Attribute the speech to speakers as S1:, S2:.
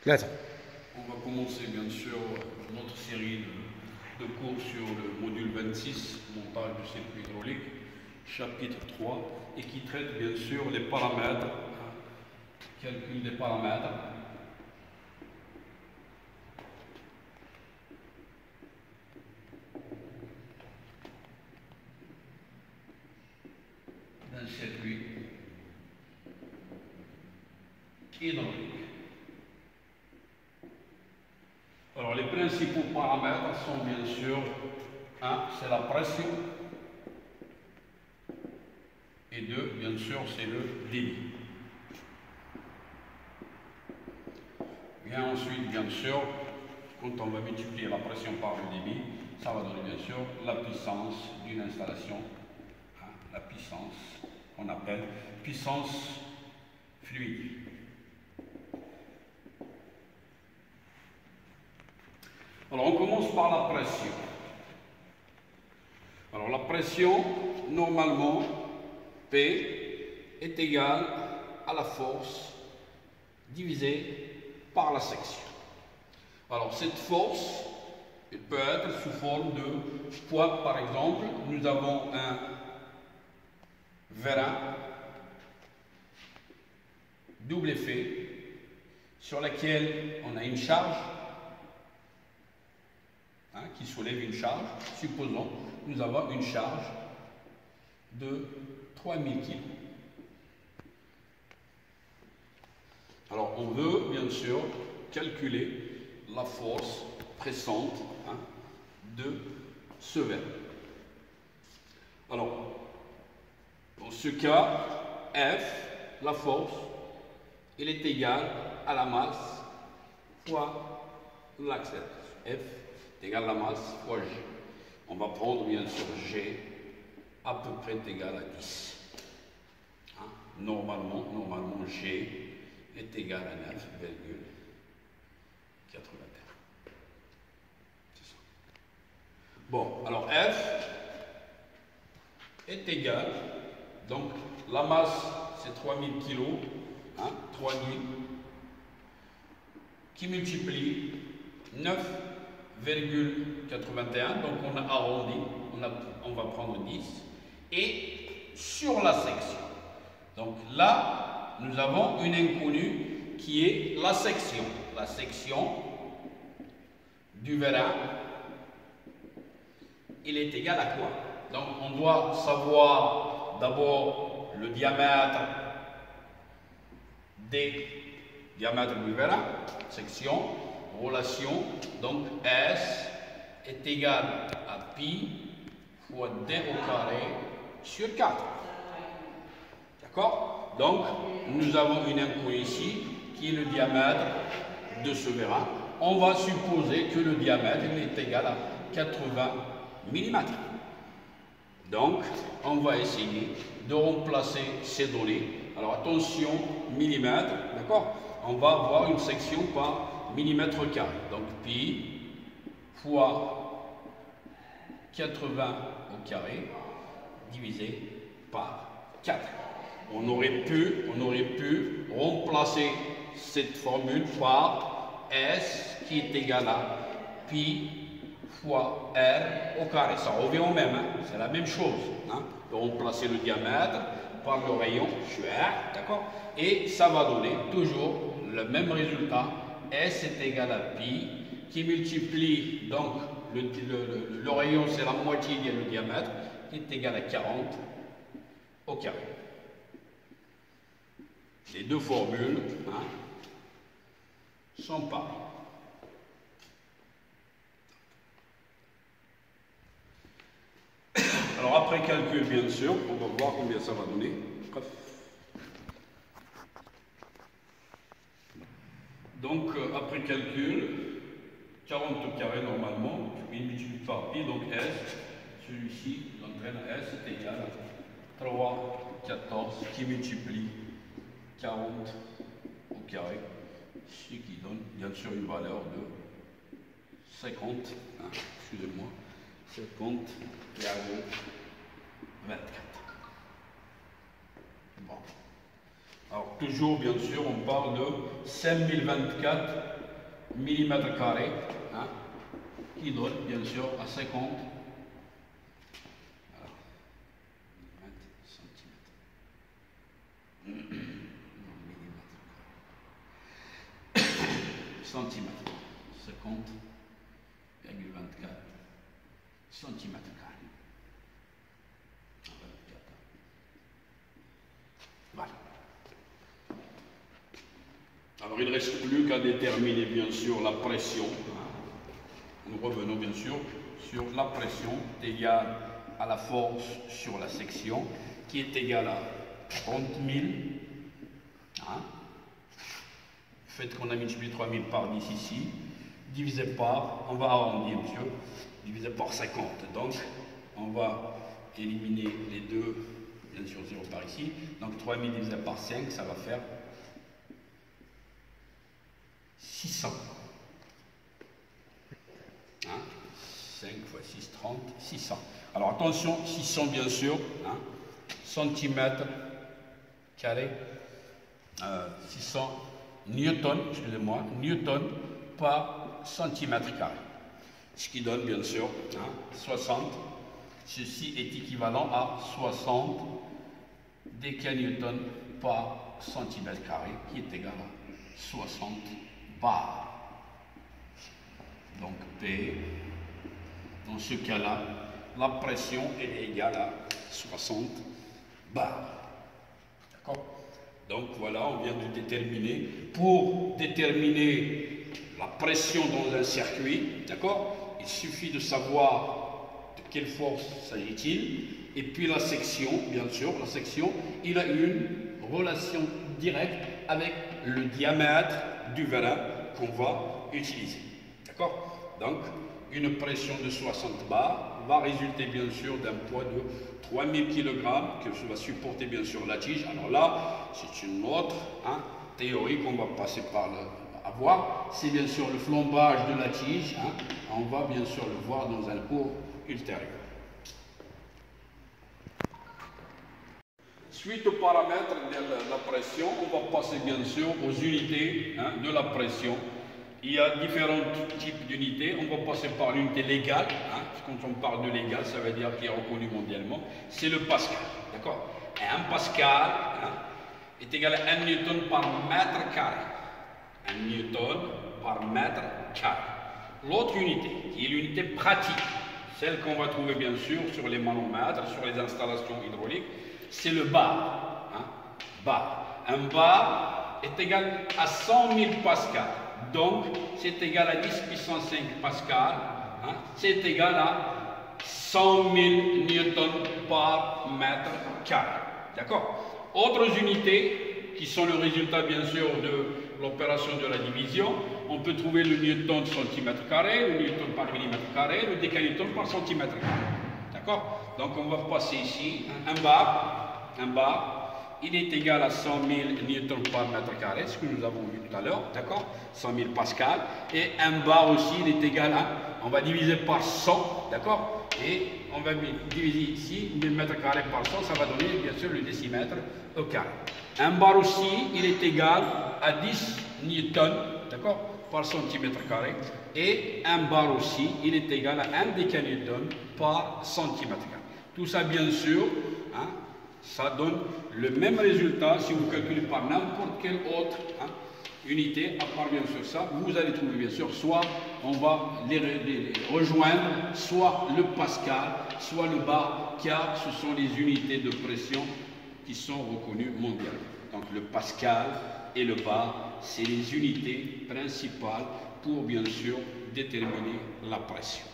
S1: Lettre.
S2: On va commencer bien sûr notre série de cours sur le module 26, montage du circuit hydraulique, chapitre 3, et qui traite bien sûr les paramètres, calcul des paramètres. D'un circuit hydraulique. Alors les principaux paramètres sont bien sûr, c'est la pression, et deux, bien sûr, c'est le débit. Vient ensuite, bien sûr, quand on va multiplier la pression par le débit, ça va donner bien sûr la puissance d'une installation, la puissance qu'on appelle puissance fluide. Alors on commence par la pression. Alors la pression, normalement, P est égale à la force divisée par la section. Alors cette force, elle peut être sous forme de poids. Par exemple, nous avons un vérin double effet sur lequel on a une charge qui soulève une charge. Supposons nous avons une charge de 3000 kg. Alors on veut bien sûr calculer la force pressante de ce vérin. Alors dans ce cas, F, la force, elle est égale à la masse fois l'accélération. F est égal à la masse fois G. On va prendre bien sûr G à peu près égal à 10. Normalement, G est égal à 9,81. C'est ça. Bon, alors F est égal, donc la masse c'est 3000 kg, 3000 qui multiplie 9,81, donc on a arrondi, on va prendre 10, et sur la section. Donc là, nous avons une inconnue qui est la section. La section du vérin, il est égal à quoi? Donc on doit savoir d'abord le diamètre du vérin, section, relation, donc S est égal à pi fois d au carré sur 4. D'accord? Donc, nous avons une inconnue ici qui est le diamètre de ce vérin. On va supposer que le diamètre est égal à 80 mm. Donc, on va essayer de remplacer ces données. Alors, attention, millimètre, d'accord? On va avoir une section par millimètre carré. Donc, pi fois 80 au carré divisé par 4. On aurait pu remplacer cette formule par S qui est égal à pi fois R au carré. Ça revient au même, c'est la même chose. De remplacer le diamètre par le rayon sur R, d'accord? Et ça va donner toujours le même résultat. S est égal à pi qui multiplie, donc le rayon c'est la moitié du diamètre, qui est égal à 40 au carré. Les deux formules sont pareilles. Alors après calcul, bien sûr, on va voir combien ça va donner. Donc après calcul, 40 au carré normalement, il multiplie par pi, donc S, celui-ci, l'entraîne S est égal à 3, 14, qui multiplie 40 au carré, ce qui donne bien sûr une valeur de 50, excusez-moi, 50,24. Bon. Alors toujours bien sûr on parle de 5024 millimètres carrés, hein, qui donne bien sûr à 50 centimètres, 50,24 centimètres carrés. Voilà. Alors il ne reste plus qu'à déterminer bien sûr la pression. Nous revenons bien sûr sur la pression égale à la force sur la section qui est égale à 30 000. Hein. Faites qu'on a multiplié 3000 par 10 ici, divisé par, on va arrondir monsieur, divisé par 50. Donc on va éliminer les deux, bien sûr 0 par ici. Donc 3000 divisé par 5, ça va faire 600. Hein? 5 fois 6, 30, 600. Alors attention, 600 bien sûr, hein? Centimètres carrés, 600 newton, excusez-moi, newton par centimètre carré. Ce qui donne bien sûr, hein, 60. Ceci est équivalent à 60 décanewtons par centimètre carré, qui est égal à 60 bars. Donc P, dans ce cas-là, la pression est égale à 60 bars. D'accord? Donc voilà, on vient de déterminer, pour déterminer la pression dans un circuit, d'accord? Il suffit de savoir de quelle force s'agit-il, et puis la section, bien sûr, la section, il a une relation directe avec le diamètre du vérin qu'on va utiliser. D'accord? Donc, une pression de 60 bars va résulter bien sûr d'un poids de 3000 kg que va supporter bien sûr la tige. Alors là, c'est une autre théorie qu'on va passer par avoir. C'est bien sûr le flambage de la tige. Hein. On va bien sûr le voir dans un cours ultérieur. Suite aux paramètres de la pression, on va passer bien sûr aux unités de la pression. Il y a différents types d'unités. On va passer par l'unité légale. Hein. Quand on parle de légal, ça veut dire qu'il est reconnu mondialement. C'est le pascal. D'accord? Et un pascal est égal à 1 newton par mètre carré. 1 newton par mètre carré. L'autre unité, qui est l'unité pratique, celle qu'on va trouver bien sûr sur les manomètres, sur les installations hydrauliques, c'est le bar. Hein? Bar. Un bar est égal à 100 000 pascal. Donc, c'est égal à 10 puissance 5 pascal. Hein? C'est égal à 100 000 newtons par mètre carré. D'accord? Autres unités qui sont le résultat, bien sûr, de l'opération de la division. On peut trouver le newton centimètre carré, le newton par millimètre carré, le décanewton par centimètre carré. D'accord? Donc, on va passer ici un bar. Il est égal à 100 000 newtons par mètre carré, ce que nous avons vu tout à l'heure, d'accord? 100 000 pascal. Et un bar aussi, il est égal à, on va diviser par 100, d'accord? Et on va diviser ici, 1000 mètres carrés par 100, ça va donner bien sûr le décimètre au carré. Un bar aussi, il est égal à 10 newtons, d'accord? Par centimètre carré. Et un bar aussi, il est égal à 1 décanewton par centimètre carré. Tout ça, bien sûr, hein, ça donne le même résultat si vous calculez par n'importe quelle autre unité, à part bien sûr ça, vous allez trouver bien sûr, soit on va les rejoindre, soit le pascal, soit le bar, car ce sont les unités de pression qui sont reconnues mondialement. Donc le pascal et le bar, c'est les unités principales pour bien sûr déterminer la pression.